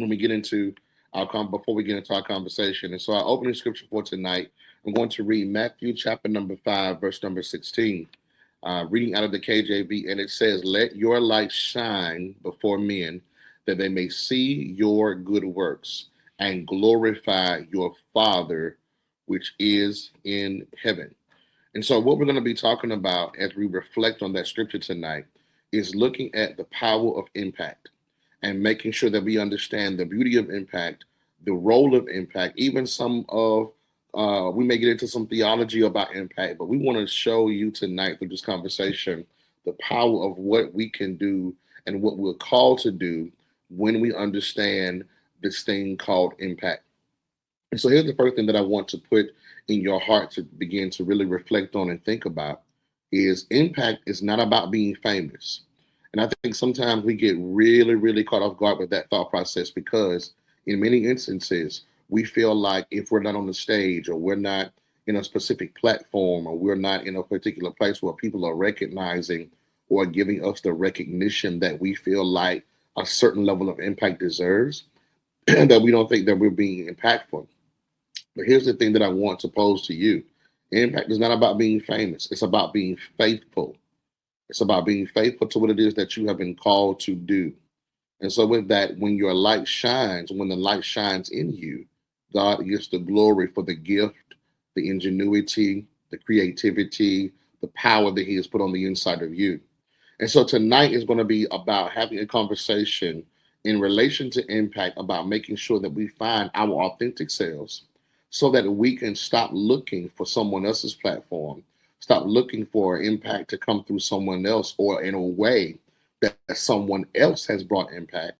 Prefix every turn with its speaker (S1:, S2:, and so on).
S1: when we get into before we get into our conversation. And so our opening scripture for tonight, I'm going to read Matthew chapter number 5, verse number 16, reading out of the KJV, and it says, "Let your light shine before men, that they may see your good works and glorify your Father which is in heaven." And so, what we're going to be talking about as we reflect on that scripture tonight is looking at the power of impact and making sure that we understand the beauty of impact, the role of impact, even some of, we may get into some theology about impact, but we want to show you tonight through this conversation the power of what we can do and what we're called to do when we understand this thing called impact. And so here's the first thing that I want to put in your heart to begin to really reflect on and think about is impact is not about being famous. And I think sometimes we get really, really caught off guard with that thought process because in many instances, we feel like if we're not on the stage or we're not in a specific platform or we're not in a particular place where people are recognizing or giving us the recognition that we feel like a certain level of impact deserves, that we don't think that we're being impactful. But here's the thing that I want to pose to you. Impact is not about being famous. It's about being faithful. It's about being faithful to what it is that you have been called to do. And so with that, when your light shines, when the light shines in you, God gets the glory for the gift, the ingenuity, the creativity, the power that he has put on the inside of you. And so tonight is going to be about having a conversation in relation to impact about making sure that we find our authentic selves so that we can stop looking for someone else's platform, stop looking for impact to come through someone else or in a way that someone else has brought impact,